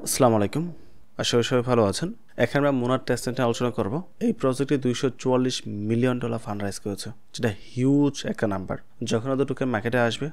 আসসালামু আলাইকুম। আশা করি সবাই ভালো আছেন। এখন আমরা মোনার টেস্টনেট নিয়ে আলোচনা করব। এই প্রজেক্টে $244 মিলিয়ন ফান্ড রাইজ করেছে, যেটা হিউজ একটা নাম্বার। যখন ওদের টোকেন মার্কেটে আসবে,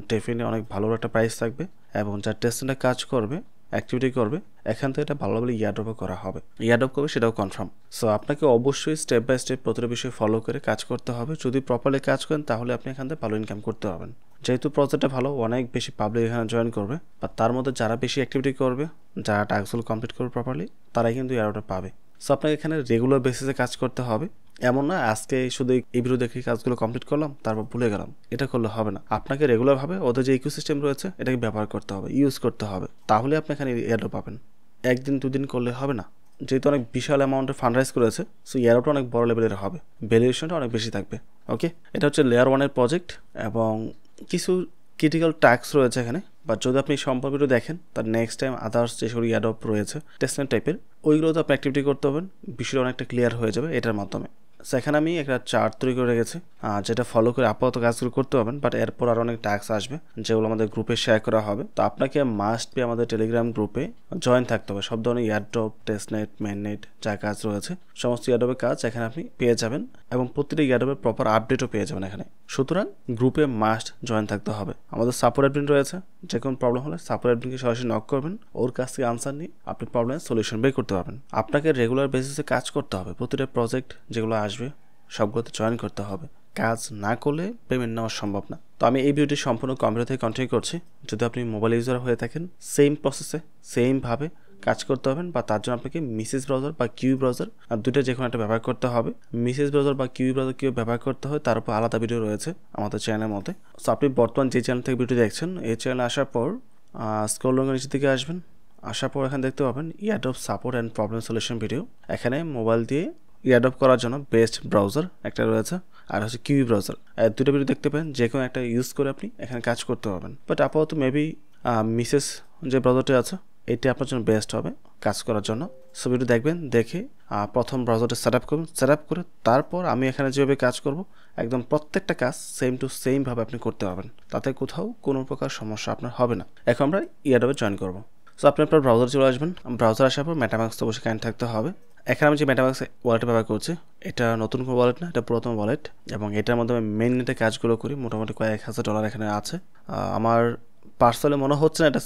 ডেফিনেটলি অনেক ভালো একটা প্রাইস থাকবে এবং যার টেস্টনেটে কাজ করবে, অ্যাক্টিভিটি করবে, এখান থেকে এটা ভালোভাবে ইয়ারড্রপও করা হবে। ইয়ারড্রপ করবে সেটাও কনফার্ম। সো আপনাকে অবশ্যই স্টেপ বাই স্টেপ প্রতিটা বিষয় ফলো করে কাজ করতে হবে। যদি প্রপারলি কাজ করেন তাহলে আপনি এখান থেকে ভালো ইনকাম করতে পারবেন। যেহেতু প্রজেক্টটা ভালো, অনেক বেশি পাবলিক এখানে জয়েন করবে, বা তার মধ্যে যারা বেশি অ্যাক্টিভিটি করবে, যারা টাস্কগুলো কমপ্লিট করবে প্রপারলি, তারাই কিন্তু এয়ারড্রপটা পাবে। সো আপনাকে এখানে রেগুলার বেসিসে কাজ করতে হবে। এমন না আজকে শুধু এই ভিডিও দেখে কাজগুলো কমপ্লিট করলাম তারপর ভুলে গেলাম, এটা করলে হবে না। আপনাকে রেগুলারভাবে ওদের যে ইকোসিস্টেম রয়েছে এটাকে ব্যবহার করতে হবে, ইউজ করতে হবে, তাহলে আপনি এখানে এয়ারড্রপ পাবেন। একদিন দুদিন করলে হবে না। যেহেতু অনেক বিশাল অ্যামাউন্টের ফান্ড রাইজ করেছে, সো এয়ারড্রপটা অনেক বড় লেভেলের হবে, ভ্যালুয়েশনটা অনেক বেশি থাকবে। ওকে, এটা হচ্ছে লেয়ার 1-এর প্রজেক্ট এবং কিছু ক্রিটিক্যাল টাস্ক রয়েছে এখানে। বা যদি আপনি সম্পর্কিত দেখেন তার নেক্সট টাইম আদার্স যে সব ইয়ারড্রপ রয়েছে টেস্টনেট টাইপের, ওইগুলোতে আপনি অ্যাক্টিভিটি করতে হবেন, বিষয়টা অনেকটা ক্লিয়ার হয়ে যাবে এটার মাধ্যমে। সেখানে আমি একটা চার্ট তৈরি করে রেখেছি, যেটা ফলো করে আপাতত কাজগুলো করতে হবেন। বাট এরপর আরও অনেক টাস্ক আসবে যেগুলো আমাদের গ্রুপে শেয়ার করা হবে। তো আপনাকে মাস্ট বি আমাদের টেলিগ্রাম গ্রুপে জয়েন থাকতে হবে। সব ধরনের ইয়ারড্রপ, টেস্টনেট, মেইননেট যা কাজ রয়েছে সমস্ত ইয়ারড্রপের কাজ এখানে আপনি পেয়ে যাবেন এবং প্রতিটা ইয়ারড্রপের প্রপার আপডেটও পেয়ে যাবেন এখানে। সুতরাং গ্রুপে মাস্ট জয়েন থাকতে হবে। আমাদের সাপোর্ট অ্যাডমিন রয়েছে, যে কোনো প্রবলেম হলে সাপোর্ট অ্যাডমিনকে সরাসরি নক করবেন, ওর কাছ থেকে আনসার নিয়ে আপনি প্রবলেমের সলিউশন বের করতে পারবেন। আপনাকে রেগুলার বেসিসে কাজ করতে হবে, প্রতিটা প্রজেক্ট যেগুলো আসবে সবগুলোতে জয়েন করতে হবে। কাজ না করলে পেমেন্ট নেওয়া সম্ভব না। তো আমি এই ভিডিওটি সম্পূর্ণ কম্পিউটার থেকে কন্টিনিউ করছি। যদি আপনি মোবাইল ইউজার হয়ে থাকেন, সেম প্রসেসে সেমভাবে কাজ করতে হবেন, বা তার জন্য আপনাকে মিসেস ব্রাউজার বা কিউ ব্রাউজার আর দুটো যে কোনো একটা ব্যবহার করতে হবে। মিসেস ব্রাউজার বা কিউ ব্রাউজার কীভাবে ব্যবহার করতে হয় তার উপর আলাদা ভিডিও রয়েছে আমাদের চ্যানেলের মধ্যে। সো আপনি বর্তমান যে চ্যানেল থেকে ভিডিও দেখছেন, এই চ্যানেলে আসার পর স্ক্রল ডাউনের নিচের দিকে আসবেন। আসার পর এখানে দেখতে পাবেন airdrop support and problem solution video. এখানে মোবাইল দিয়ে ইয়ারড্রপ করার জন্য বেস্ট ব্রাউজার একটা রয়েছে, আর হচ্ছে কিউই ব্রাউজার। দুটো ভিডিও দেখতে পাবেন, যে কোনো একটা ইউজ করে আপনি এখানে কাজ করতে পারবেন। বাট আপাতত মেবি মিসেস যে ব্রাউজারটি আছে এটি আপনার জন্য বেস্ট হবে কাজ করার জন্য। সো ভিডিও দেখবেন, দেখে প্রথম ব্রাউজারটা সেট আপ করবেন। সেট আপ করে তারপর আমি এখানে যেভাবে কাজ করব, একদম প্রত্যেকটা কাজ সেম টু সেমভাবে আপনি করতে পারবেন, তাতে কোথাও কোনো প্রকার সমস্যা আপনার হবে না। এখন আমরা ইয়ারড্রপে জয়েন করবো। সো আপনি আপনার ব্রাউজার চলে আসবেন। ব্রাউজার আসার পর মেটামাস্ক তো অবশ্যই কানেক্ট থাকতে হবে। এখানে আমি যে মেটামাস্ক ওয়ালেট ব্যবহার করছি, এটা নতুন কোনো ওয়ালেট না, এটা পুরাতন ওয়ালেট, এবং এটার মাধ্যমে মেইন নেটে কাজগুলো করি। মোটামুটি কয়েক $1000 এখানে আছে। আমার পার্সোনালি মনে হচ্ছে না এটা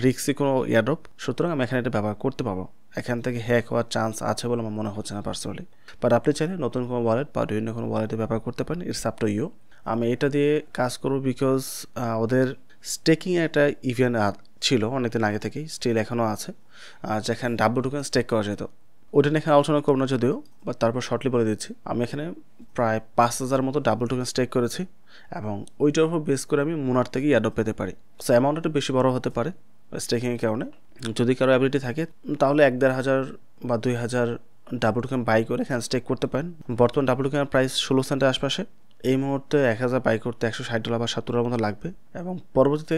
রিস্কি কোনো ইয়ারড্রপ, সুতরাং আমি এখানে এটা ব্যবহার করতে পারবো। এখান থেকে হ্যাক হওয়ার চান্স আছে বলে আমার মনে হচ্ছে না পার্সোনালি। বাট আপনি চাইলে নতুন কোনো ওয়ালেট বা বিভিন্ন কোনো ওয়ালেটে ব্যবহার করতে পারেন, ইটস আপ টু ইউ। আমি এটা দিয়ে কাজ করবো বিকজ ওদের স্টেকিং একটা ইভেন্ট ছিল অনেকদিন আগে থেকেই, স্টিল এখনও আছে, যেখানে ডাব্লু টোকেন স্টেক করা যেত। ওটা নিয়ে এখানে আলোচনা করবো না যদিও, বা তারপর শর্টলি বলে দিচ্ছি। আমি এখানে প্রায় 5000 মতো ডাব্লু টোকেন স্টেক করেছি, এবং ওইটার উপর বেস করে আমি মুনার থেকে ইয়ারড্রপ পেতে পারি। সো অ্যামাউন্ট একটু বেশি বড় হতে পারে স্টেকিংয়ের কারণে। যদি কারো অ্যাবিলিটি থাকে তাহলে 1-1.5 বা 2000 ডাব্লু টোকেন বাই করে এখানে স্টেক করতে পারেন। বর্তমান ডাব্লু টোকেনের প্রাইস 16 সেন্টের আশপাশে। এই মুহূর্তে 1000 বাই করতে $160 বা $70 মতো লাগবে, এবং পরবর্তীতে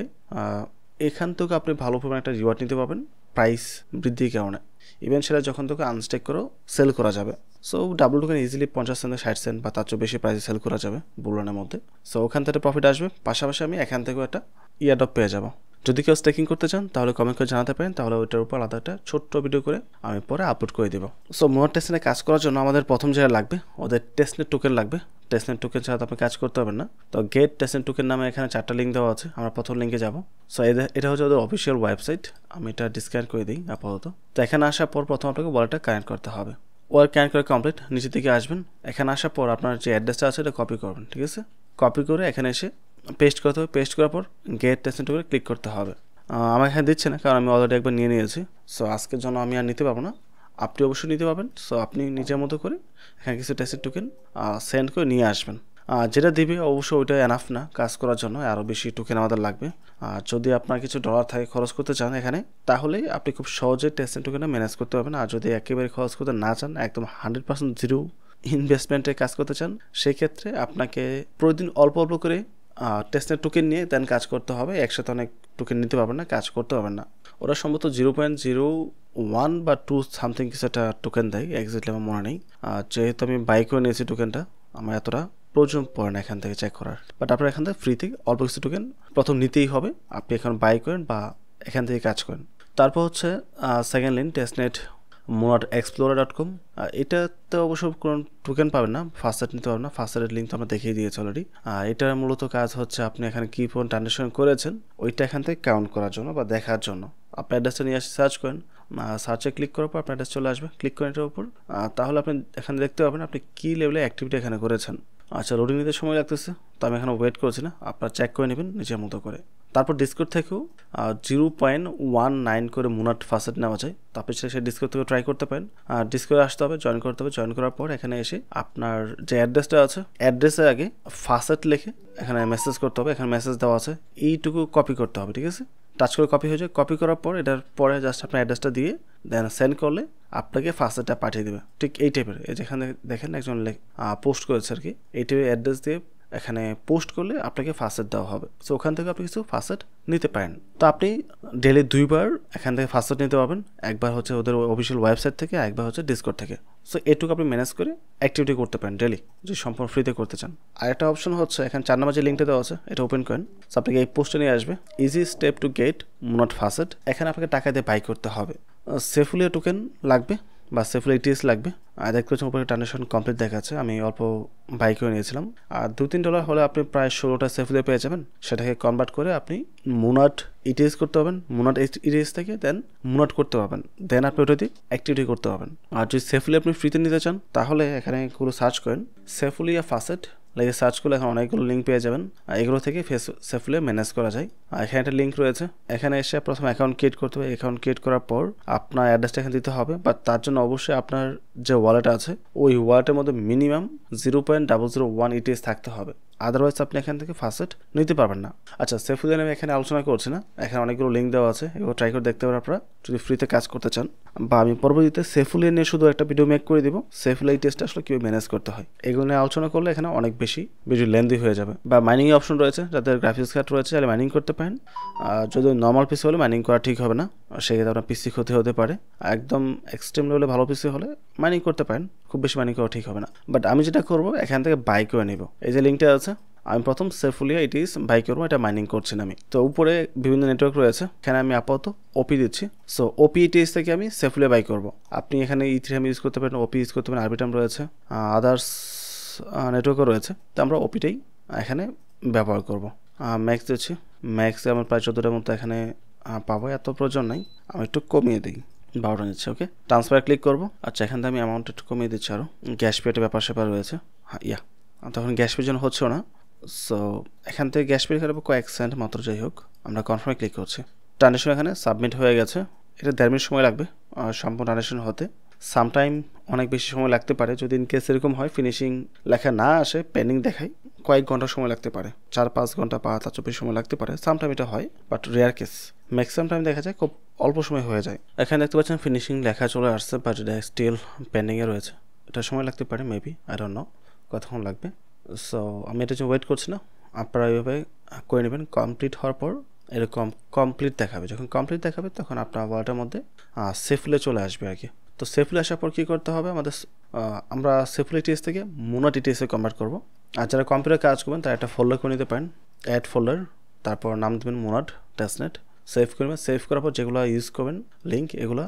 এখান থেকে আপনি ভালো পরিমাণে একটা রিওয়ার্ড নিতে পারবেন প্রাইস বৃদ্ধির কারণে। ইভেন সেটা যখন থেকে আনস্টেক করেও সেল করা যাবে। So W token easily 50 cent 60 cent বা তার চেয়ে বেশি প্রাইসে সেল করা যাবে বুলনের মধ্যে। সো ওখান থেকে প্রফিট আসবে, পাশাপাশি আমি এখান থেকেও একটা ইয়ারড্রপ পেয়ে যাবো। যদি কেউ স্টেকিং করতে চান তাহলে কমেন্ট করে জানাতে পারেন, তাহলে ওইটার উপর আলাদা একটা ছোট্ট ভিডিও করে আমি পরে আপলোড করে দেবো। সো মোয়ার টেস্টনেটে কাজ করার জন্য আমাদের প্রথম যেটা লাগবে, ওদের টেস্টনেট টোকেন লাগবে। টেস্টনেট টোকেন ছাড়া তো আপনি কাজ করতে পারবেন না। তো গেট টেস্টনেট টোকেন নামে এখানে 4টা লিঙ্ক দেওয়া আছে, আমরা প্রথম লিঙ্কে যাব। সো এটা হচ্ছে ওদের অফিসিয়াল ওয়েবসাইট, আমি এটা ডিসকানেক্ট করে দিই আপাতত। তো এখানে আসার পর প্রথম আপনাকে ওয়ালেটটা কানেক্ট করতে হবে। ওয়ালেট কানেক্ট করে কমপ্লিট, নিচের দিকে আসবেন। এখানে আসার পর আপনার যে অ্যাড্রেসটা আছে এটা কপি করবেন, ঠিক আছে? কপি করে এখানে এসে পেস্ট করতে হবে। পেস্ট করার পর গেট টেস্টনেট টোকেন ক্লিক করতে হবে। আমার এখানে দিচ্ছে না, কারণ আমি অলরেডি একবার নিয়ে নিয়েছি। সো আজকের জন্য আমি আর নিতে পারবো না, আপনি অবশ্যই নিতে পারবেন। সো আপনি নিজের মতো করে এখানে কিছু টেস্টের টোকেন সেন্ড করে নিয়ে আসবেন। যেটা দিবে অবশ্যই ওইটা এনাফ না কাজ করার জন্য, আরও বেশি টোকেন আমাদের লাগবে। যদি আপনার কিছু ডলার থাকে খরচ করতে চান এখানে, তাহলে আপনি খুব সহজে টেস্টের টোকেনটা ম্যানেজ করতে পারবেন। আর যদি একেবারে খরচ করতে না চান, একদম 100% জিরো ইনভেস্টমেন্টে কাজ করতে চান, সেই ক্ষেত্রে আপনাকে প্রতিদিন অল্প অল্প করে টেস্টনেট টোকেন নিয়ে দেন কাজ করতে হবে। একসাথে অনেক টোকেন নিতে পারবেন না, কাজ করতে পারবেন না। ওরা সম্ভবত 0.01 বা 2 সামথিং কিছু একটা টোকেন দেয়, এক্স্যাক্টলি আমার মনে নেই। যেহেতু আমি বাই করে নিয়েছি টোকেনটা, আমার এতটা প্রয়োজন পড়ে না এখান থেকে চেক করার। বাট আপনার এখান থেকে ফ্রি থেকে অল্প কিছু টোকেন প্রথম নিতেই হবে। আপনি এখন বাই করেন বা এখান থেকে কাজ করেন। তারপর হচ্ছে সেকেন্ড লিঙ্ক টেস্টনেট monadexplorer.com। এটাতে অবশ্য কোনো টোকেন পাবেন না, ফাস্টসেট নিতে পারবেন না, ফাস্টসেটের লিঙ্ক তো আমরা দেখিয়ে দিয়েছি অলরেডি। এটার মূলত কাজ হচ্ছে আপনি এখানে কী পরিমাণ ট্রানজাকশন করেছেন ওইটা এখান থেকে কাউন্ট করার জন্য বা দেখার জন্য। আপনি অ্যাড্রেসটা নিয়ে আসে সার্চ করেন, সার্চে ক্লিক করার পর আপনার অ্যাড্রেস চলে আসবে, ক্লিক করেন এটার উপর, তাহলে আপনি এখানে দেখতে পাবেন আপনি কী লেভেলে অ্যাক্টিভিটি এখানে করেছেন। আচ্ছা, লোডিং নিতে সময় লাগতেছে, তো আমি এখানে ওয়েট করছি না, আপনারা চেক করে নেবেন নিজের মতো করে। তারপর ডিসকর্ড থেকেও 0.19 করে মুনাট ফাস্টসেট নেওয়া যায়, তো আপনি সেই ডিসকর্ড থেকে ট্রাই করতে পারেন। ডিসকর্ডে আসতে হবে, জয়েন করতে হবে, জয়েন করার পর এখানে এসে আপনার যে অ্যাড্রেসটা আছে অ্যাড্রেসের আগে ফাস্টসেট লিখে এখানে মেসেজ করতে হবে, এখানে মেসেজ দেওয়া আছে, এইটুকু কপি করতে হবে, ঠিক আছে? টাচ করে কপি হয়ে যায়, কপি করার পর এটার পরে জাস্ট আপনার অ্যাড্রেসটা দিয়ে দেন সেন্ড করলে আপনাকে ফাস্টসেটটা পাঠিয়ে দেবে, ঠিক এই টাইপের। এই যেখানে দেখেন একজন পোস্ট করেছে আর কি, এই টাইপের অ্যাড্রেস দিয়ে এখানে পোস্ট করলে আপনাকে ফাস্টসেট দেওয়া হবে। সো ওখান থেকে আপনি কিছু ফাস্টসেট নিতে পারেন। তো আপনি ডেলি 2 বার এখান থেকে ফাস্টসেট নিতে পারবেন, একবার হচ্ছে ওদের অফিসিয়াল ওয়েবসাইট থেকে, একবার হচ্ছে ডিসকর্ড থেকে। সো এটুকু আপনি ম্যানেজ করে অ্যাক্টিভিটি করতে পারেন ডেলি, যদি সম্পূর্ণ ফ্রিতে করতে চান। আর একটা অপশন হচ্ছে এখানে 4 নম্বর যে লিঙ্কটা দেওয়া আছে এটা ওপেন করেন, সো আপনাকে এই পোস্টে নিয়ে আসবে, ইজি স্টেপ টু গেট মুনাট ফাস্টসেট। এখানে আপনাকে টাকা দিয়ে বাই করতে হবে, সেফুলিয়া টোকেন লাগবে বা সেফুলি ETS লাগবে। আর দেখতে পাচ্ছেন উপরে ট্রানজাকশন কমপ্লিট দেখাচ্ছে, আমি অল্প বাই করে নিয়েছিলাম। আর $2-3 হলে আপনি প্রায় 16টা সেফুলিয়া পেয়ে যাবেন। সেটাকে কনভার্ট করে আপনি মুনাট ETS করতে পারবেন, মুনাট ETS থেকে দেন মুনাট করতে পারবেন, দেন আপনি ওটা দিয়ে অ্যাক্টিভিটি করতে পারবেন। আর যদি সেফুলি আপনি ফ্রিতে নিতে চান তাহলে এখানে পুরো সার্চ করেন সেফুলিয়া ফাস্টসেট, লেগে সার্চ করলে এখন অনেকগুলো লিঙ্ক পেয়ে যাবেন। এগুলো থেকে সেফুলি ম্যানেজ করা যায়। আর এখানে একটা লিঙ্ক রয়েছে, এখানে এসে প্রথমে অ্যাকাউন্ট ক্রিয়েট করতে হবে। অ্যাকাউন্ট ক্রিয়েট করার পর আপনার অ্যাড্রেসটা এখানে দিতে হবে, বাট তার জন্য অবশ্যই আপনার যে ওয়ালেট আছে ওই ওয়ালেটের মধ্যে মিনিমাম 0.001 ETS থাকতে হবে, আদারওয়াইজ আপনি এখান থেকে ফাস্টসেট নিতে পারবেন না। আচ্ছা, সেফুলি আমি এখানে আলোচনা করছি না, এখানে অনেকগুলো লিঙ্ক দেওয়া আছে, এগুলো ট্রাই করে দেখতে পারেন আপনারা যদি ফ্রিতে কাজ করতে চান। বা আমি পরবর্তীতে সেফুলি নিয়ে শুধু একটা ভিডিও মেক করে দিব, সেফুলি ETSটা আসলে কীভাবে ম্যানেজ করতে হয়। এগুলো নিয়ে আলোচনা করলে এখানে অনেক বেশি লেন্দি হয়ে যাবে। বা মাইনিং অপশন রয়েছে, যাদের গ্রাফিক্স কার্ড রয়েছে তাহলে মাইনিং করতে পারেন। যদি নর্মাল পিসি হলে মাইনিং করা ঠিক হবে না, সেক্ষেত্রে আপনার পিসি ক্ষতি হতে পারে। একদম এক্সট্রিম লেভেলে ভালো পিসি হলে মাইনিং করতে পারেন, খুব বেশি মাইনিং করা ঠিক হবে না। বাট আমি যেটা করবো এখান থেকে বাই করে নিব, এই যে লিঙ্কটা আছে, আমি প্রথম সেফুলিয়া ETS বাই করবো, এটা মাইনিং করছি না আমি। তো উপরে বিভিন্ন নেটওয়ার্ক রয়েছে, এখানে আমি আপাতত ওপি দিচ্ছি। সো ওপি ETS থেকে আমি সেফুলিয়া বাই করবো। আপনি এখানে ইথেরিয়াম ইউজ করতে পারেন, ওপি ইউজ করতে পারেন, আরবিটাম রয়েছে, আদার্স নেটওয়ার্কও রয়েছে, তো আমরা ওপিটাই এখানে ব্যবহার করব। ম্যাক্স দিচ্ছি, ম্যাক্সে আমার প্রায় 14টার মতো এখানে পাবো, এত প্রয়োজন নাই, আমি একটু কমিয়ে দিই, 12টা নিচ্ছে। ওকে, ট্রান্সফার ক্লিক করবো। আচ্ছা, এখান থেকে আমি অ্যামাউন্ট একটু কমিয়ে দিচ্ছি আরও। গ্যাস পেটের ব্যাপার স্যাপার রয়েছে, ইয়া তখন গ্যাস পের জন্য হচ্ছেও না। সো এখান থেকে গ্যাস পে করবো কয়েক সেন্ট মাত্র, যাই হোক আমরা কনফার্মে ক্লিক করছি। ট্রানজাকশন এখানে সাবমিট হয়ে গেছে, এটা 1.5 মিনিট সময় লাগবে সম্পূর্ণ ট্রানজাকশন হতে। সামটাইম অনেক বেশি সময় লাগতে পারে, যদি ইন কেস এরকম হয় ফিনিশিং লেখা না আসে, পেন্ডিং দেখায়, কয়েক ঘন্টা সময় লাগতে পারে, 4-5 ঘন্টা বা তার 24 সময় লাগতে পারে। সামটাইম এটা হয়, but rare case. Maximum time দেখা যায় খুব অল্প সময় হয়ে যায়। এখানে দেখতে পাচ্ছেন ফিনিশিং লেখা চলে আসছে, বাট এটা স্টিল পেন্ডিংয়ে রয়েছে, এটা সময় লাগতে পারে, মেবি, আই ডোন্ট নো কতক্ষণ লাগবে। সো আমি এটা জন্য ওয়েট করছি না, আপনারা এইভাবে করে নেবেন। কমপ্লিট হওয়ার পর এরকম কমপ্লিট দেখাবে, যখন কমপ্লিট দেখাবে তখন আপনার ওয়ালেটের মধ্যে সেফুলে চলে আসবে আর কি। তো সেফুলে আসার পর কী করতে হবে আমাদের, আমরা সেফুলি ETS থেকে মুনাট ETS-এ কনভার্ট করবো। আর যারা কম্পিউটার কাজ করবেন তারা একটা ফোল্ডার করে নিতে পারেন, অ্যাড ফোল্ডার, তারপর নাম দেবেন মুনাট টেস্টনেট, সেভ করবেন। সেভ করার পর যেগুলো ইউজ করবেন লিঙ্ক, এগুলো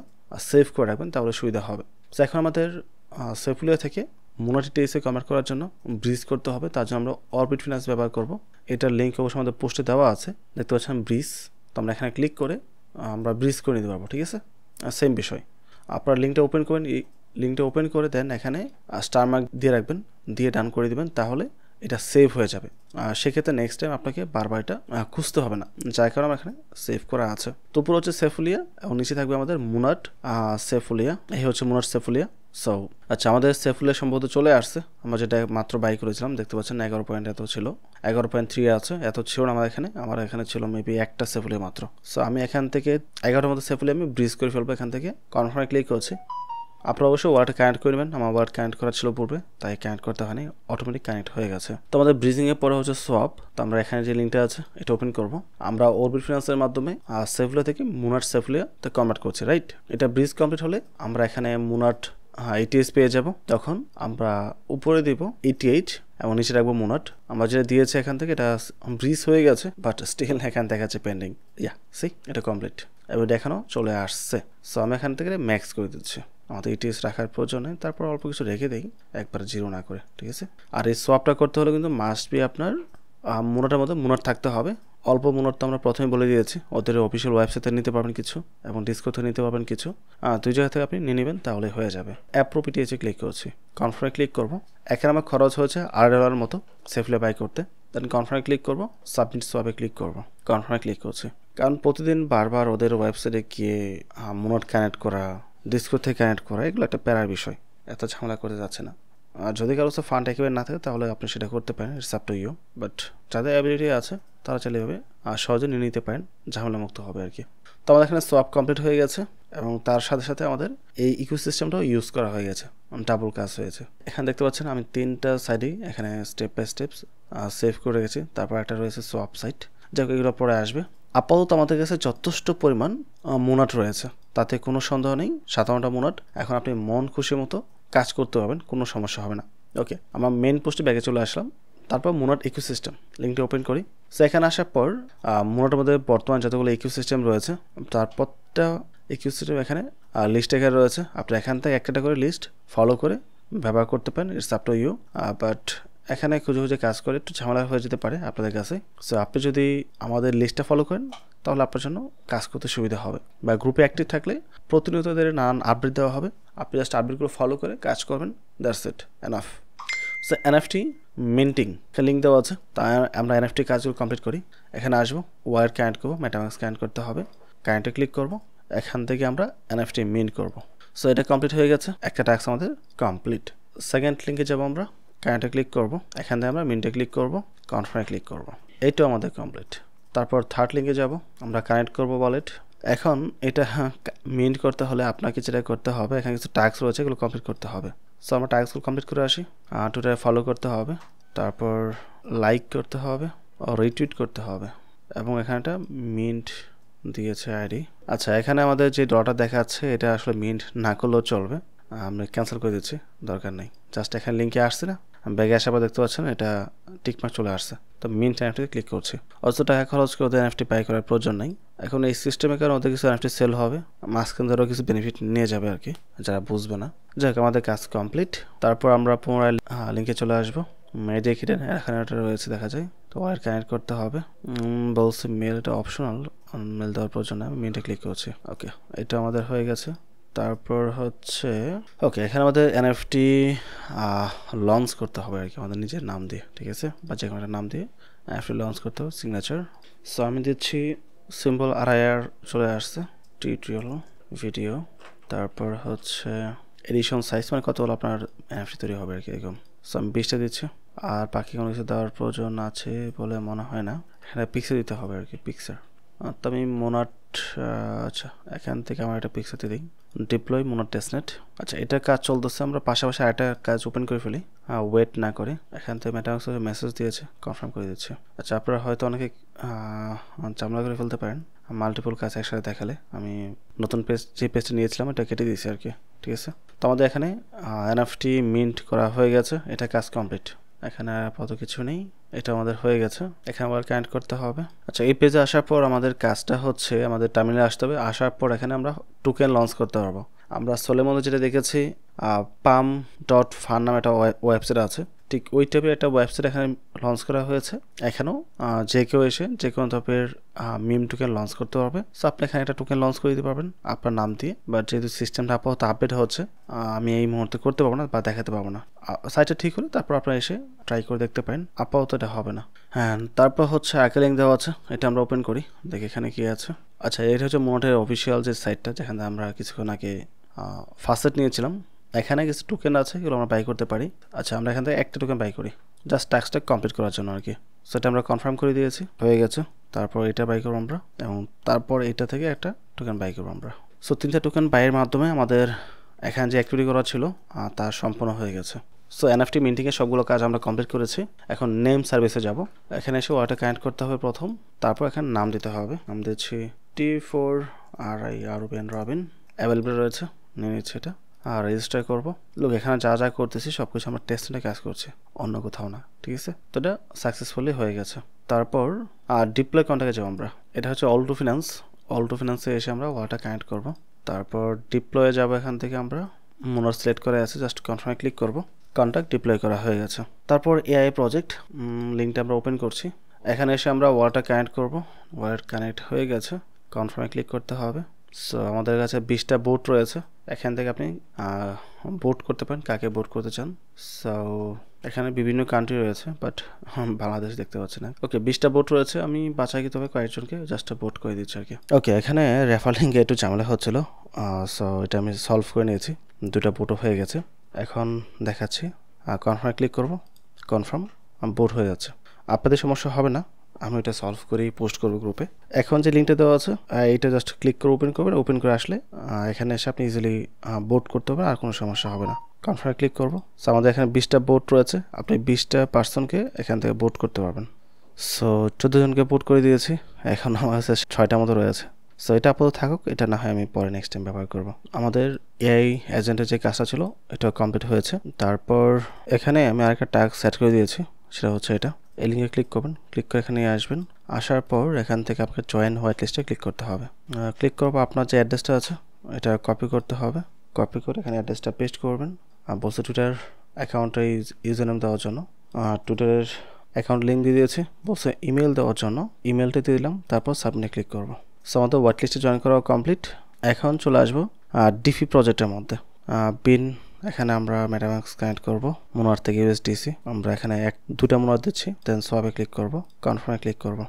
সেভ করে রাখবেন, তাহলে সুবিধা হবে। তো এখন আমাদের সেফুলিয়া থেকে মুনাট ETS-এ কনভার্ট করার জন্য ব্রিজ করতে হবে, তার জন্য আমরা অরবিট ফিন্যান্স ব্যবহার করব। এটার লিঙ্ক অবশ্যই আমাদের পোস্টে দেওয়া আছে, দেখতে পাচ্ছেন ব্রিজ। তো আমরা এখানে ক্লিক করে আমরা ব্রিজ করে নিতে পারবো, ঠিক আছে? সেম বিষয়, আপনার লিঙ্কটা ওপেন করবেন, এই লিঙ্কটা ওপেন করে দেন এখানে স্টার মার্ক দিয়ে রাখবেন, দিয়ে ডান করে দেবেন, তাহলে এটা সেভ হয়ে যাবে। সেক্ষেত্রে নেক্সট টাইম আপনাকে বারবার এটা খুঁজতে হবে না, যার কারণে এখানে সেভ করা আছে। তো উপরে হচ্ছে সেফুলিয়া এবং নিচে থাকবে আমাদের মুনাট সেফুলিয়া, এই হচ্ছে মুনাট সেফুলিয়া। সো আচ্ছা, আমাদের সেফুলিয়া সম্ভবত চলে আসছে, আমরা যেটা মাত্র বাই করেছিলাম, দেখতে পাচ্ছেন 11 পয়েন্ট এত ছিল, 11.3 আছে, এত ছিল না আমার এখানে ছিল মেবি একটা সেফুলিয়া মাত্র। সো আমি এখান থেকে 11টার মতো সেফুলিয়া আমি ব্রিজ করে ফেলবো, এখান থেকে কনফার্মে ক্লিক করছি। আপনারা অবশ্যই ওয়ালেট কানেক্ট করে নেবেন, আমার ওয়ালেট কানেক্ট করা ছিল পূর্বে, তাই কানেক্ট করতে হয়নি, অটোমেটিক কানেক্ট হয়ে গেছে। তো আমাদের ব্রিজিংয়ের পরে হচ্ছে সোয়াপ, তো আমরা এখানে যে লিঙ্কটা আছে এটা ওপেন করবো। আমরা অরবিট ফিন্যান্সের মাধ্যমে সেফুলিয়া থেকে মুনাট সেফুলিয়াতে কনভার্ট করছি, রাইট? এটা ব্রিজ কমপ্লিট হলে আমরা এখানে মুনাট ETS পেয়ে যাব, তখন আমরা উপরে দিব ETH এবং নিচে রাখবো মুনাট। আমরা যেটা দিয়েছি এখান থেকে এটা ব্রিজ হয়ে গেছে, বাট স্টিল এখান দেখাচ্ছে পেন্ডিং। সি এটা কমপ্লিট। এবার দেখানো চলে আসছে। সো আমি এখান থেকে ম্যাক্স করে দিচ্ছি, আমাদের ইটিএস রাখার প্রয়োজন নেই। তারপর অল্প কিছু রেখে দিই, একবার জিরো না করে, ঠিক আছে। আর এই সোয়াপটা করতে হলে কিন্তু মাস্ট বি আপনার মুনাটের মধ্যে মুনাট থাকতে হবে। অল্প মুনাট তো আমরা প্রথমে বলে দিয়েছি, ওদের অফিসিয়াল ওয়েবসাইটে নিতে পারবেন কিছু এবং ডিসকোতে নিতে পারবেন কিছু, দুই জায়গা থেকে আপনি নিয়ে নেবেন, তাহলে হয়ে যাবে। অ্যাপ্রুভ ইটিএসে ক্লিক করছি, কনফার্মে ক্লিক করব। এখানে আমার খরচ হয়েছে $8 মতো সেফলি বাই করতে। দেন কনফার্মে ক্লিক করব, সাবমিট সোয়াপে ক্লিক করব, কনফার্মে ক্লিক করছি। কারণ প্রতিদিন বারবার ওদের ওয়েবসাইটে গিয়ে মুনাট কানেক্ট করা, ডিসকো থেকে কানেক্ট করা, এগুলো একটা প্যারার বিষয়, এত ঝামেলা করতে যাচ্ছে না। আর যদি কারো ফান্ড একেবারে না থাকে তাহলে আপনি সেটা করতে পারেন, it's up to you. But যাদের অ্যাবিলিটি আছে তারা চাইলে এভাবে সহজে নিয়ে নিতে পারেন, ঝামেলামুক্ত হবে আর কি। তো আমাদের এখানে সোয়াপ কমপ্লিট হয়ে গেছে এবং তার সাথে সাথে আমাদের এই ইকোসিস্টেমটাও ইউজ করা হয়ে গেছে, ডাবল কাজ হয়েছে। এখানে দেখতে পাচ্ছেন আমি 3টা সাইডেই এখানে স্টেপ বাই স্টেপস সেভ করে রেখেছি। তারপর একটা রয়েছে সোয়াপ সাইট, যাকে এগুলো পরে আসবে। আপাতত আমাদের কাছে যথেষ্ট পরিমাণ মুনাট রয়েছে, তাতে কোনো সন্দেহ নেই। 57টা মুনাট, এখন আপনি মন খুশি মতো কাজ করতে পারবেন, কোনো সমস্যা হবে না। ওকে, আমার মেন পোস্টে ব্যাগে চলে আসলাম। তারপর মুনাট ইকোসিস্টেম লিঙ্কটি ওপেন করি। সো এখানে আসার পর মুনাটের মধ্যে বর্তমান যতগুলো ইকোসিস্টেম রয়েছে তার প্রত্যেকটা ইকোসিস্টেম এখানে লিস্ট এখানে রয়েছে। আপনি এখান থেকে একটা করে লিস্ট ফলো করে ব্যবহার করতে পারেন, it's up to you. But এখানে খুঁজে খুঁজে কাজ করে একটু ঝামেলা হয়ে যেতে পারে আপনাদের কাছে। সো আপনি যদি আমাদের লিস্টটা ফলো করেন তাহলে আপনার জন্য কাজ করতে সুবিধা হবে, বা গ্রুপে অ্যাক্টিভ থাকলে প্রতিনিয়ত এদের নানান আপডেট দেওয়া হবে, আপনি জাস্ট আপডেটগুলো ফলো করে কাজ করবেন, that's it, enough. So NFT minting link দেওয়া আছে, তাই আমরা এনএফটি কাজগুলো কমপ্লিট করি। এখানে আসবো, ওয়ার কানেক্ট করবো, মেটামাস্ক কানেক্ট করতে হবে, কানেক্টে ক্লিক করব। এখান থেকে আমরা এনএফটি মিন্ট করব। সো এটা কমপ্লিট হয়ে গেছে, একটা টাস্ক আমাদের কমপ্লিট। সেকেন্ড লিঙ্কে যাবো আমরা, কানেক্টে ক্লিক করব, এখান থেকে আমরা মিন্টে ক্লিক করব, কনফার্মে ক্লিক করব, এইটাও আমাদের কমপ্লিট। তারপর থার্ড লিঙ্কে যাব, আমরা কানেক্ট করব ওয়ালেট। এখন এটা মিন্ট করতে হলে আপনাকে যেটা করতে হবে, এখানে কিছু টাস্ক রয়েছে, এগুলো কমপ্লিট করতে হবে। সো আমরা টাস্কগুলো কমপ্লিট করে আসি। টুইটারে ফলো করতে হবে, তারপর লাইক করতে হবে, রিটুইট করতে হবে, এবং এখানে একটা মিন্ট দিয়েছে আইডি। আচ্ছা, এখানে আমাদের যে ডটা দেখাচ্ছে এটা আসলে মিন্ট না করলেও চলবে, আমরা ক্যান্সেল করে দিচ্ছি, দরকার নেই। জাস্ট এখানে লিঙ্কে আসছে না, ব্যাগে আসার পর দেখতে পাচ্ছেন এটা টিকমার্ক চলে আসছে। তো মিন্ট এনএফটি ক্লিক করছি। অত টাকা খরচ করে ওদের এনএফটি বাই করার প্রয়োজন নেই। এখন এই সিস্টেমে কারণ ওদের কিছু এনএফটি সেল হবে, মাঝখান ধরেও কিছু বেনিফিট নিয়ে যাবে আর কি, যারা বুঝবে না। যাক, আমাদের কাজ কমপ্লিট। তারপর আমরা পুনরায় লিঙ্কে চলে আসবো। মেডিয়া কিটেন এখানে একটা রয়েছে, দেখা যায়। তো ওয়ার কানেক্ট করতে হবে, বলছে মেল, এটা অপশনাল, মেল দেওয়ার প্রয়োজন নেই। আমি মেলটা ক্লিক করছি। ওকে, এটা আমাদের হয়ে গেছে। তারপর হচ্ছে ওকে, এখানে আমাদের এনএফটি লঞ্চ করতে হবে আর কি, আমাদের নিজের নাম দিয়ে, ঠিক আছে, বা যে কোনো একটা নাম দিয়ে এনএফটি লঞ্চ করতে হবে, সিগনেচার। সো আমি দিচ্ছি সিম্পল RIR, চলে আসছে, টিউটোরিয়াল ভিডিও। তারপর হচ্ছে এডিশন সাইজ, মানে কত হলো আপনার এনএফটি তৈরি হবে আর কি, এরকম। সো আমি 20টা দিচ্ছি, আর বাকি কোনো কিছু দেওয়ার প্রয়োজন আছে বলে মনে হয় না। এখানে পিক্সেল দিতে হবে আর কি, পিক্সেল। তো আমি মোনাট, আচ্ছা এখান থেকে আমার একটা পিক্সেলতে দিই, ডিপ্লয় মোনাট টেস্টনেট। আচ্ছা, এটা কাজ চলতেছে, আমরা পাশাপাশি আরেকটা কাজ ওপেন করে ফেলি, ওয়েট না করে। এখান থেকে মেটামাস্ক মেসেজ দিয়েছে, কনফার্ম করে দিচ্ছে। আচ্ছা, আপনারা হয়তো অনেকে ঝামেলা করে ফেলতে পারেন মাল্টিপল কাজ একসাথে দেখালে। আমি নতুন পেজ, যে পেজটা নিয়েছিলাম এটা কেটে দিয়েছি আর কি, ঠিক আছে। তো আমাদের এখানে এনএফটি মিন্ট করা হয়ে গেছে, এটা কাজ কমপ্লিট। এখানে আপাতত কিছু নেই, এটা আমাদের হয়ে গেছে। এখানে আবার কানেক্ট করতে হবে। আচ্ছা, এই পেজে আসার পর আমাদের কাজটা হচ্ছে, আমাদের টার্মিনালে আসতে হবে। আসার পর এখানে আমরা টোকেন লঞ্চ করতে পারবো। আমরা সোলের মধ্যে যেটা দেখেছি, pam.fund নামে একটা ওয়েবসাইট আছে, ঠিক ওই টাইপের একটা ওয়েবসাইট এখানে লঞ্চ করা হয়েছে। এখানেও যে কেউ এসে যে কোনো টাইপের মিম টোকেন লঞ্চ করতে পারবে। সো আপনি এখানে একটা টোকেন লঞ্চ করে দিতে পারবেন আপনার নাম দিয়ে। বাট যেহেতু সিস্টেমটা আপাতত আপডেট হচ্ছে, আমি এই মুহূর্তে করতে পারবো না বা দেখাতে পারবো না। সাইটটা ঠিক হলে তারপর আপনারা এসে ট্রাই করে দেখতে পারেন, আপাতত এটা হবে না। হ্যাঁ, তারপর হচ্ছে আগে লিঙ্ক দেওয়া আছে, এটা আমরা ওপেন করি, দেখি এখানে কি আছে। আচ্ছা, এটা হচ্ছে মোটের অফিসিয়াল যে সাইটটা, যেখানে আমরা কিছুক্ষণ আগে ফার্স্ট নিয়েছিলাম। এখানে কিছু টোকেন আছে, এগুলো আমরা বাই করতে পারি। আচ্ছা, আমরা এখান থেকে একটা টোকেন বাই করি, জাস্ট টাস্কটা কমপ্লিট করার জন্য আর কি। সেটা আমরা কনফার্ম করে দিয়েছি, হয়ে গেছে। তারপর এটা বাই করবো আমরা, এবং তারপর এটা থেকে একটা টোকেন বাই করবো আমরা। সো 3টা টোকেন বাইয়ের মাধ্যমে আমাদের এখানে যে অ্যাক্টিভিটি করা ছিল তা সম্পূর্ণ হয়ে গেছে। সো এনএফটি মিন্টিংয়ের সবগুলো কাজ আমরা কমপ্লিট করেছি। এখন নেম সার্ভিসে যাব। এখানে এসে ওয়াটা কানেক্ট করতে হবে প্রথম, তারপর এখানে নাম দিতে হবে। নাম দিচ্ছি T4RIRBN রবিন, অ্যাভেলেবল রয়েছে, নিয়ে নিচ্ছি এটা, আর রেজিস্টার করবো। লোক এখানে যা যা করতেছি সব কিছু আমরা টেস্টে কাজ করছি, অন্য কোথাও না, ঠিক আছে। তো এটা সাকসেসফুলি হয়ে গেছে। তারপর ডিপ্লয় কন্ট্যাক্টে যাবো আমরা। এটা হচ্ছে অল টু ফিনান্স, অল্টো ফিনান্সে এসে আমরা ওয়ালেটটা কানেক্ট করব। তারপর ডিপ্লয়ে যাব, এখান থেকে আমরা মোনার সিলেক্ট করে আছে, জাস্ট কনফার্মে ক্লিক করব। কন্ট্যাক্ট ডিপ্লয় করা হয়ে গেছে। তারপর এআই প্রজেক্ট লিঙ্কটা আমরা ওপেন করছি। এখানে এসে আমরা ওয়ালেটটা কানেক্ট করব। ওয়ালেট কানেক্ট হয়ে গেছে, কনফার্মে ক্লিক করতে হবে। সো আমাদের কাছে 20টা বোট রয়েছে, এখান থেকে আপনি বোট করতে পারেন কাকে বোট করতে চান। সো এখানে বিভিন্ন কান্ট্রি রয়েছে, বাট বাংলাদেশ দেখতে পাচ্ছি না। ওকে, 20টা বোট রয়েছে, আমি বাছাইকৃতভাবে কয়েকজনকে জাস্ট বোট করে দিচ্ছি আর কি। ওকে, এখানে রেফার লিঙ্কে একটু ঝামেলা হচ্ছিল, সো এটা আমি সলভ করে নিয়েছি, 2টা বোটও হয়ে গেছে। এখন দেখাচ্ছি, কনফার্মে ক্লিক করব, কনফার্ম বোট হয়ে যাচ্ছে। আপনাদের সমস্যা হবে না, আমি এটা সলভ করেই পোস্ট করবো গ্রুপে। এখন যে লিঙ্কটা দেওয়া আছে এইটা জাস্ট ক্লিক করে ওপেন করবেন। ওপেন করে আসলে এখানে এসে আপনি ইজিলি বোট করতে পারবেন, আর কোনো সমস্যা হবে না। কনফার্মে ক্লিক করবো। সো আমাদের এখানে 20টা বোট রয়েছে, আপনি 20টা পার্সনকে এখান থেকে বোট করতে পারবেন। সো 14 জনকে বোট করে দিয়েছি, এখন আমার কাছে 6টা মতো রয়েছে। সো এটা আপাতত থাকুক, এটা না হয় আমি পরে নেক্সট টাইম ব্যবহার করব। আমাদের এআই এজেন্টের যে কাজটা ছিল এটা কমপ্লিট হয়েছে। তারপর এখানে আমি আরেকটা টাস্ক সেট করে দিয়েছি, সেটা হচ্ছে এটা। এই লিঙ্কে ক্লিক করবেন, ক্লিক করে এখানে আসবেন। আসার পর এখান থেকে আপনাকে জয়েন হোয়াইট লিস্টে ক্লিক করতে হবে। ক্লিক করবো, আপনার যে অ্যাড্রেসটা আছে এটা কপি করতে হবে। কপি করে এখানে অ্যাড্রেসটা পেস্ট করবেন। বলছে টুইটার অ্যাকাউন্টে ইউজার নেম দেওয়ার জন্য, টুইটারের অ্যাকাউন্ট লিঙ্ক দিয়ে দিয়েছি। বলছে ইমেল দেওয়ার জন্য, ইমেলটা দিয়ে দিলাম। তারপর সাবমিটে ক্লিক করব। সো আমাদের হোয়াইট লিস্টে জয়েন করা কমপ্লিট। এখন চলে আসবো ডিফি প্রজেক্টের মধ্যে। বিন এখানে আমরা মেটামাস্ক কানেক্ট করব, মোনার থেকে ইউএসডিসি আমরা এখানে 2টা মোনার দিচ্ছি। দেন সোয়াপে ক্লিক করব, কনফার্মে ক্লিক করব।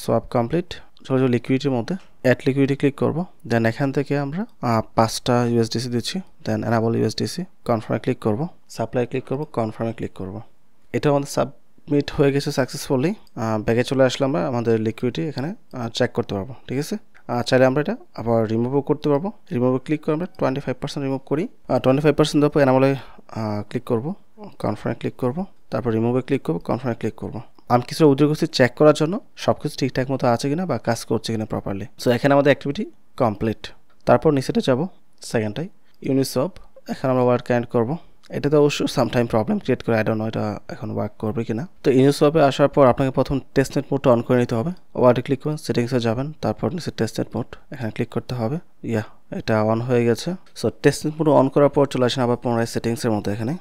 Swap complete. চলে যাবো লিকুইডিটির মধ্যে, অ্যাড লিকুইডিটি ক্লিক করব। দেন এখান থেকে আমরা 5টা ইউএসডিসি দিচ্ছি। দেন এনাবল ইউএসডিসি, কনফার্মে ক্লিক করব। সাপ্লাই ক্লিক করব, কনফার্মে ক্লিক করব। এটা আমাদের সাবমিট হয়ে গেছে সাকসেসফুলি। ব্যাগে চলে আসলে আমরা আমাদের লিকুইডিটি এখানে চেক করতে পারবো। ঠিক আছে, চাইলে আমরা এটা আবার রিমুভও করতে পারবো। রিমুভে ক্লিক করে আমরা 25% রিমুভ করি। 25% দেওয়ার পর এনাবলে ক্লিক করব, কনফার্মে ক্লিক করব। তারপর রিমুভে ক্লিক করব, কনফার্মে ক্লিক করব। আমি কিছুটা উদ্যোগ করছি চেক করার জন্য সব কিছু ঠিকঠাক মতো আছে কিনা বা কাজ করছে কিনা প্রপারলি। সো এখানে আমাদের অ্যাক্টিভিটি কমপ্লিট। তারপর নিচেটা যাব, সেকেন্ডটাই ইউনিসপ। এখানে আমরা ওয়ার্ড কানেক্ট করব। এটাতে অবশ্য সামটাইম প্রবলেম ক্রিয়েট করে, আই ডোন্ট নো এটা এখন ওয়ার্ক করবে কিনা। তো ইউনিসপে আসার পর আপনাকে প্রথম টেস্টনেট মোডটা অন করে নিতে হবে। ওয়ার্ডে ক্লিক করুন, সেটিংসে যাবেন, তারপর নিচে টেস্টনেট মোড এখানে ক্লিক করতে হবে। এটা অন হয়ে গেছে। সো টেস্টনেট মোড অন করার পর চলে আসেন আবার পুনরায় সেটিংসের মধ্যে। এখানে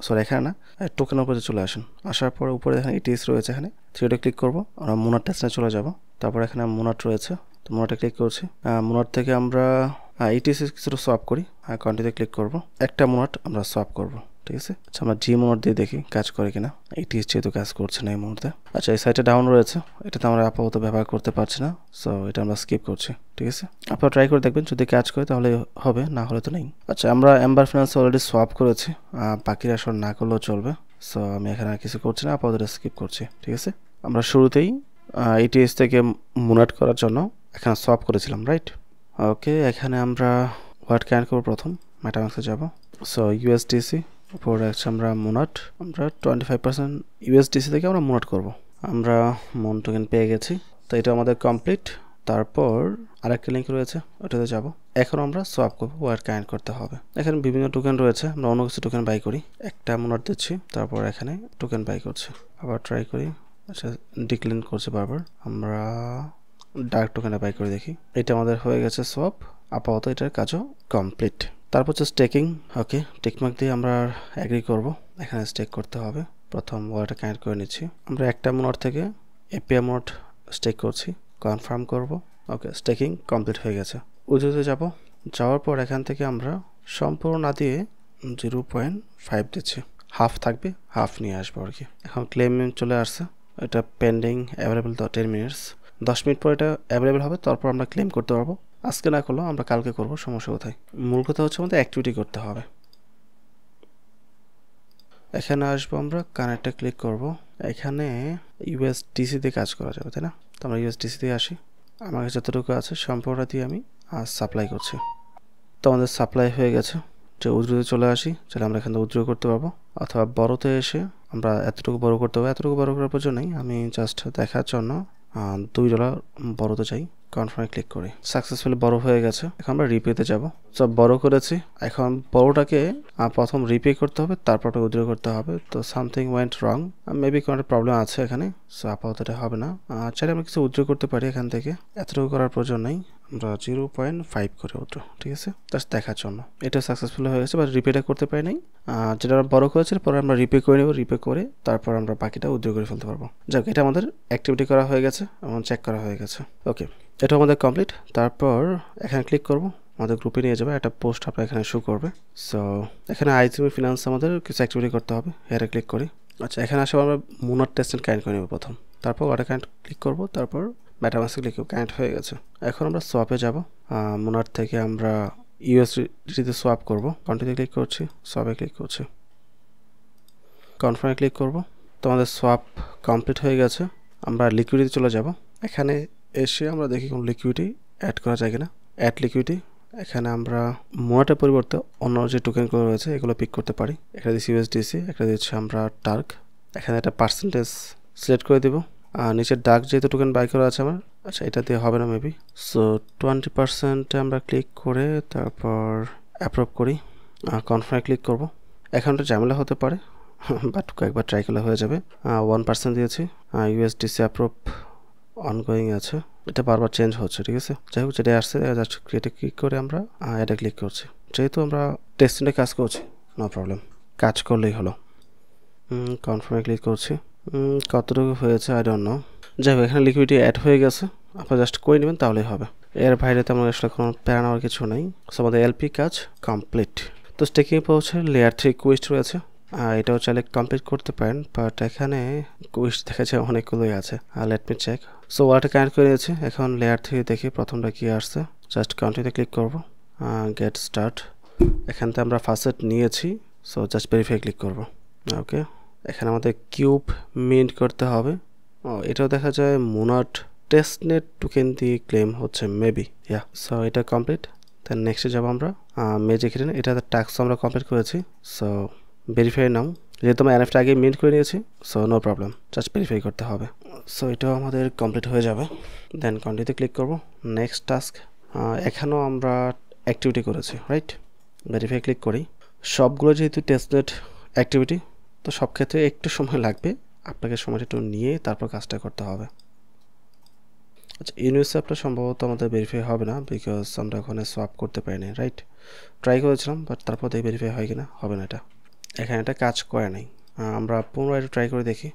সরি এখানে না, টোকেনের উপরে চলে আসেন। আসার পর উপরে এখানে ইটিএস রয়েছে, এখানে থ্রিডে ক্লিক করবো, আমরা মোনার টেস্টে চলে যাব। তারপর এখানে মোনাট রয়েছে, তো মোনাটে ক্লিক করছি। মোনাট থেকে আমরা ইটিএস কিছুটা সোয়াপ করি, কন্টিনিউতে ক্লিক করব। একটা মোনাট আমরা সোয়াপ করব। ঠিক আছে, আচ্ছা আমরা জি মোনাট দিয়ে দেখি কাজ করে কিনা। ইটিএস যেহেতু কাজ করছে না এই মুহূর্তে। আচ্ছা এই সাইটে ডাউন রয়েছে, এটাতে আমরা আপাতত ব্যবহার করতে পারছি না, সো এটা আমরা স্কিপ করছি। ঠিক আছে, আপনারা ট্রাই করে দেখবেন, যদি কাজ করে তাহলে হবে, না হলে তো নেই। আচ্ছা আমরা এম্বার ফিনান্স অলরেডি সোয়াপ করেছি, বাকিরা আসলে না করলেও চলবে। সো আমি এখানে আর কিছু করছি না, আপাতত স্কিপ করছি। ঠিক আছে, আমরা শুরুতেই ইটিএস থেকে মোনাট করার জন্য এখানে সোয়াপ করেছিলাম, রাইট? ওকে, এখানে আমরা ওয়ার্ড কানেক্ট করবো। প্রথম মেটামাস্কে যাব। সো ইউএসডিসি উপরে আছে আমরা মোনাট, আমরা 25% ইউএসডিসি থেকে আমরা মোনাট করব। আমরা মন টোকেন পেয়ে গেছি, তো এটা আমাদের কমপ্লিট। তারপর আরেকটা লিঙ্ক রয়েছে, ওটাতে যাব। এখন আমরা সোয়াপ করবো, ওয়ার্ড কানেক্ট করতে হবে। এখানে বিভিন্ন টোকেন রয়েছে, আমরা অন্য কিছু টোকেন বাই করি। একটা মোনাট দিচ্ছি, তারপর এখানে টোকেন বাই করছি। আবার ট্রাই করি। আচ্ছা ডিক্লাইন করছি বারবার, আমরা ডার্ক টোকেনে বাই করে দেখি। এটা আমাদের হয়ে গেছে সোয়াপ, আপাতত এটার কাজও কমপ্লিট। তারপর হচ্ছে স্টেকিং। ওকে, টিকমার্ক দিয়ে আমরা অ্যাগ্রি করব, এখানে স্টেক করতে হবে। প্রথম ওয়ালেটে কানেক্ট করে নিচ্ছি। আমরা একটা মোনাট থেকে এপিআই মোনাট স্টেক করছি, কনফার্ম করব। ওকে, স্টেকিং কমপ্লিট হয়ে গেছে। উইথড্রতে যাব, যাওয়ার পর এখান থেকে আমরা সম্পূর্ণ না দিয়ে 0.5 দিচ্ছি, হাফ থাকবে, হাফ নিয়ে আসবো আর কি। এখন ক্লেম চলে আসছে, এটা পেন্ডিং অ্যাভেলেবেল 10 মিনিটস। 10 মিনিট পর এটা অ্যাভেলেবেল হবে, তারপর আমরা ক্লেম করতে পারবো। আজকে না করলেও আমরা কালকে করবো, সমস্যা কোথায়। মূল কথা হচ্ছে আমাদের অ্যাক্টিভিটি করতে হবে। এখানে আসবো, আমরা কানেক্টে ক্লিক করব। এখানে ইউএসডিসি দিয়ে কাজ করা যাবে, তাই না? তো আমরা ইউএসডিসি দিয়ে আসি। আমার কাছে যতটুকু আছে সম্পূর্ণ দিয়ে আমি সাপ্লাই করছি। তো আমাদের সাপ্লাই হয়ে গেছে। যে উইথড্রতে চলে আসি, তাহলে আমরা এখান থেকে উইথড্র করতে পারবো, অথবা বড়তে এসে আমরা এতটুকু বড় করতে হবে। এতটুকু বড় করার প্রয়োজন নেই, আমি জাস্ট দেখার জন্য $2 বড়তে চাই। কনফার্মে ক্লিক করি, সাকসেসফুলি বড় হয়ে গেছে। এখন আমরা রিপেতে যাব। সব বড় করেছি, এখন বড়টাকে প্রথম রিপে করতে হবে, তারপর উইথড্র করতে হবে। তো সামথিং ওয়েন্ট রং, মেবি কোনো একটা প্রবলেম আছে এখানে। সো আপাতত এটা হবে না। চাইলে আমরা কিছু উইথড্র করতে পারি এখান থেকে, এতটুকু করার প্রয়োজন নেই। আমরা 0.5 করে উঠো, ঠিক আছে, জাস্ট দেখার জন্য। এটা সাকসেসফুল হয়ে গেছে, বাট রিপেটা করতে পারি নাই। যেটা আমরা বড় করেছি পরে আমরা রিপে করে নেব, রিপে করে তারপর আমরা বাকিটা উইথড্র করে ফেলতে পারবো। যাক, এটা আমাদের অ্যাক্টিভিটি করা হয়ে গেছে এবং চেক করা হয়ে গেছে। ওকে, এটা আমাদের কমপ্লিট। তারপর এখানে ক্লিক করব, আমাদের গ্রুপে নিয়ে যাবে, একটা পোস্ট আপনার এখানে শো করবে। সো এখানে আইসিবি ফিনান্স আমাদের কিছু অ্যাক্টিভিটি করতে হবে, হেয়ারে ক্লিক করি। আচ্ছা, এখানে আসলে আমরা মুনার টেস্টেন্ট কানেক্ট করে নেব প্রথম, তারপর ওয়াটার কানেক্ট ক্লিক করব, তারপর মেটামাস্কে ক্লিক কানেক্ট হয়ে গেছে। এখন আমরা সোয়াপে যাব, মুনার থেকে আমরা ইউএসডিতে সোয়াপ করব। কন্টিনিউ ক্লিক করছি, সোয়াপে ক্লিক করছি, কনফার্মে ক্লিক করব। তো আমাদের সোয়াপ কমপ্লিট হয়ে গেছে। আমরা লিকুইডিটি চলে যাব। এখানে এসে আমরা দেখি কোন লিকুইডিটি অ্যাড করা যায় কিনা। অ্যাড লিকুইডিটি, এখানে আমরা মোনাটের পরিবর্তে অন্য যে টোকেনগুলো রয়েছে এগুলো পিক করতে পারি। একটা দিচ্ছি ইউএসডিসি, একটা দিচ্ছি আমরা টার্ক। এখানে একটা পার্সেন্টেজ সিলেক্ট করে দেবো। আর নিচের ডার্ক যেহেতু টোকেন বাই করা আছে আমার, আচ্ছা এটা দিয়ে হবে না মেবি। সো 20% আমরা ক্লিক করে তারপর অ্যাপ্রুভ করি, কনফার্মে ক্লিক করব। এখন একটা ঝামেলা হতে পারে, বাট কয়েকবার ট্রাই করলে হয়ে যাবে। 1% দিয়েছি, ইউএসডিসি অ্যাপ্রুভ অনগোয়িং আছে, এটা বারবার চেঞ্জ হচ্ছে, ঠিক আছে। যাই হোক, যেটা আসছে জাস্ট ক্রিয়েটে ক্লিক করে আমরা এটা ক্লিক করছি। যেহেতু আমরা টেস্টিংয়ে কাজ করছি, নো প্রবলেম, কাজ করলেই হলো। কনফার্মে ক্লিক করছি। কতটুকু হয়েছে আই ডোন্ট নো। যাই হোক, এখানে লিকুইডিটি অ্যাড হয়ে গেছে, আপনারা জাস্ট করে নেবেন তাহলেই হবে। এর বাইরে তেমন আসলে কোনো প্যারা নেওয়ার কিছু নেই। সো আমাদের এলপি কাজ কমপ্লিট। তো স্টেকিং পৌঁছে লেয়ার 3 কুইস্ট রয়েছে, এটাও চাইলে কমপ্লিট করতে পারেন, বাট এখানে কুইস্ট দেখা যায় অনেকগুলোই আছে। Let me check. সো ওয়াটার কানেক্ট করে নিয়েছি। এখন লেয়ার 3 দেখি প্রথমটা কি আসছে, জাস্ট কন্টিনিউতে ক্লিক করব, গেট স্টার্ট। এখান থেকে আমরা ফার্স্ট নিয়েছি, সো জাস্ট ভেরিফাই ক্লিক করব। ওকে, এখানে আমাদের কিউব মিন্ট করতে হবে। এটাও দেখা যায় মোনাট টেস্টনেট টোকেন দিয়ে ক্লেম হচ্ছে মেবি, ইয়া। সো এটা কমপ্লিট। দেন নেক্সটে যাবো আমরা ম্যাজিক হিডেন, এটা টাস্ক আমরা কমপ্লিট করেছি। সো ভেরিফাই নাও, যেহেতু আমরা এনএফটা আগে মিন্ট করে নিয়েছি, so no problem, just verify করতে হবে। সো এটাও আমাদের কমপ্লিট হয়ে যাবে। দেন কন্টিনিউতে ক্লিক করব, নেক্সট টাস্ক। এখানেও আমরা অ্যাক্টিভিটি করেছি, রাইট। ভেরিফাই ক্লিক করি। সবগুলো যেহেতু টেস্টনেট অ্যাক্টিভিটি, তো সব ক্ষেত্রে একটু সময় লাগবে, আপনাকে সময়টা একটু নিয়ে তারপর কাজটা করতে হবে। আচ্ছা, ইউনিসেপটা সম্ভবত আমাদের ভেরিফাই হবে না, বিকজ আমরা ওখানে সোয়াপ করতে পারিনি, রাইট। ট্রাই করেছিলাম, বাট তারপর দেখি ভেরিফাই হয় কিনা, হবে না এটা, এখানে এটা কাজ করে নাই। আমরা পুনরায় ট্রাই করে দেখি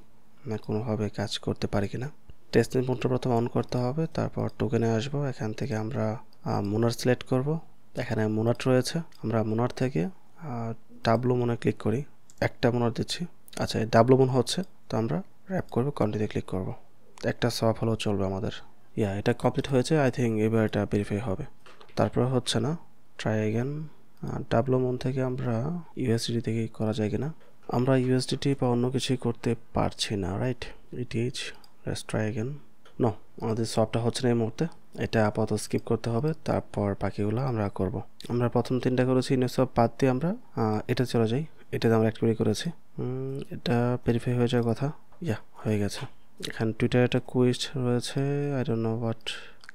না কোনোভাবে কাজ করতে পারি কিনা। টেস্টিং মোডটা প্রথম অন করতে হবে, তারপর টোকেনে আসবো। এখান থেকে আমরা মোনার সিলেক্ট করব। এখানে মোনার রয়েছে, আমরা মোনার থেকে ডাবলু মোনে ক্লিক করি, একটা মোনার দিচ্ছি। আচ্ছা, এই ডাবলু মোন হচ্ছে, তো আমরা র্যাপ করবো, কন্টিনিউ ক্লিক করব। একটা সোয়াপ হলেও চলবে আমাদের। ইয়া, এটা কমপ্লিট হয়েছে, আই থিঙ্ক এবার এটা ভেরিফাই হবে। তারপর হচ্ছে না, ট্রাই অ্যাগেন। ডাবলু মোন থেকে আমরা ইউএসডিটি থেকে করা যায় কিনা। আমরা ইউএসডিটি বা অন্য কিছুই করতে পারছি না, right. ETH, let's try again. No, আমাদের সোয়াপটা হচ্ছে না এই মুহূর্তে, এটা আপাতত স্কিপ করতে হবে, তারপর বাকিগুলো আমরা করব। আমরা প্রথম 3টা করেছি, ইউনিসপ বাদ দিয়ে আমরা এটা চলে যাই, এটাতে আমরা অ্যাক্টিভিটি করেছি। এটা ভেরিফাই হয়ে যাওয়ার কথা, ইয়া হয়ে গেছে। এখানে টুইটার একটা কুইস্ট রয়েছে, আই ডোন্ট নো হোয়াট,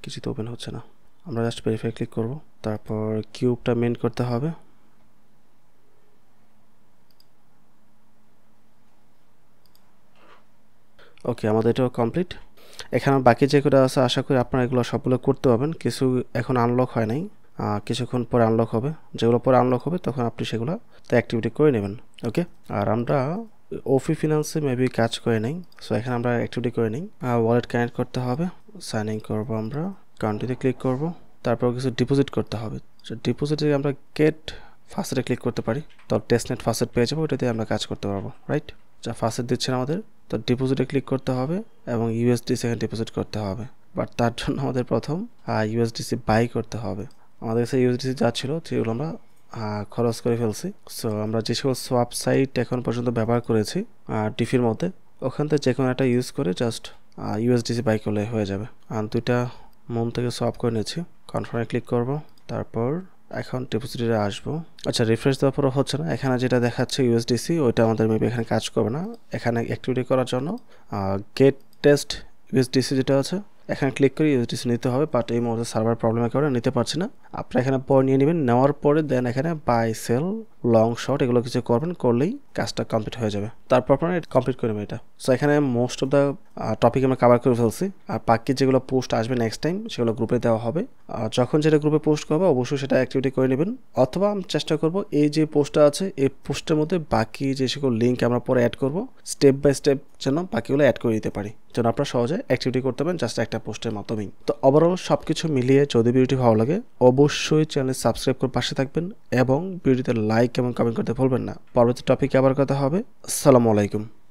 কিছু তো ওপেন হচ্ছে না। আমরা জাস্ট ভেরিফাই ক্লিক করব, তারপর কিউবটা মেন্ট করতে হবে। ওকে, আমাদের এটাও কমপ্লিট। এখানে বাকি যেগুলো আছে আশা করি আপনারা এগুলো সবগুলো করতে পারবেন। কিছু এখন আনলক হয় নাই, কিছুক্ষণ পরে আনলক হবে। যেগুলো পরে আনলক হবে তখন আপনি সেগুলো অ্যাক্টিভিটি করে নেবেন। ওকে, আর আমরা ওফি ফিনান্সে মেবি কাজ করে নেই, সো এখানে আমরা অ্যাক্টিভিটি করে নিই। ওয়ালেট কানেক্ট করতে হবে, সাইন ইন করবো, আমরা কাউন্টিতে ক্লিক করব, তারপর কিছু ডিপোজিট করতে হবে। ডিপোজিটে আমরা গেট ফার্স্টে ক্লিক করতে পারি, তো টেস্টনেট ফার্স্ট পেয়ে যাবো, ওইটাতে আমরা কাজ করতে পারবো, রাইট। যা ফার্স্ট দিচ্ছেন আমাদের, তো ডিপোজিটে ক্লিক করতে হবে এবং ইউএসডিসি এখানে ডিপোজিট করতে হবে, বাট তার জন্য আমাদের প্রথম ইউএসডিসি বাই করতে হবে। আমাদের কাছে ইউএসডিসি যা ছিল সেগুলো আমরা খরচ করে ফেলছি। সো আমরা যে সকল সোয়াপ সাইট এখন পর্যন্ত ব্যবহার করেছি ডিফির মধ্যে, ওখান থেকে যে কোনো একটা ইউজ করে জাস্ট ইউএসডিসি বাই করলে হয়ে যাবে। আর 2টা মন থেকে সোয়াপ করে নিয়েছি, কনফার্মে ক্লিক করব, তারপর এখন ডিপোজিটে আসবো। আচ্ছা, রিফ্রেশ দেওয়ার পরও হচ্ছে না, এখানে যেটা দেখাচ্ছে ইউএসডিসি ওইটা আমাদের মেবি এখানে কাজ করবে না। এখানে অ্যাক্টিভিটি করার জন্য গেট টেস্ট ইউএসডিসি যেটা আছে এখানে ক্লিক করে ইউএসডিসি নিতে হবে, বাট এই মুহূর্তে সার্ভার প্রবলেমের কারণে নিতে পারছি না। আপনারা এখানে পরে নিয়ে নেবেন, নেওয়ার পরে দেন এখানে বাই সেল লং শর্ট এগুলো কিছু করবেন, করলেই কাজটা কমপ্লিট হয়ে যাবে। তারপর আপনারা এটা কমপ্লিট করে নেবেন এটা। সো এখানে মোস্ট অফ দ্য টপিক আমরা কভার করে ফেলছি। আর বাকি যেগুলো পোস্ট আসবে নেক্সট টাইম সেগুলো গ্রুপে দেওয়া হবে। যখন যেটা গ্রুপে পোস্ট করবে অবশ্যই সেটা অ্যাক্টিভিটি করে নেবেন, অথবা আমি চেষ্টা করব এই যে পোস্টটা আছে এই পোস্টের মধ্যে বাকি যে সকল লিঙ্ক আমরা পরে অ্যাড করব স্টেপ বাই স্টেপ যেন বাকিগুলো অ্যাড করে দিতে পারি, যেন আপনারা সহজে অ্যাক্টিভিটি করতে পারেন জাস্ট একটা পোস্টের মাধ্যমেই। তো ওভারঅল সব কিছু মিলিয়ে যদি ভিডিওটি ভালো লাগে অবশ্যই চ্যানেল সাবস্ক্রাইব করে পাশে থাকবেন এবং ভিডিওতে লাইক এবং কমেন্ট করতে ভুলবেন না। পরবর্তী টপিকে আবার কথা হবে। আসসালামু আলাইকুম।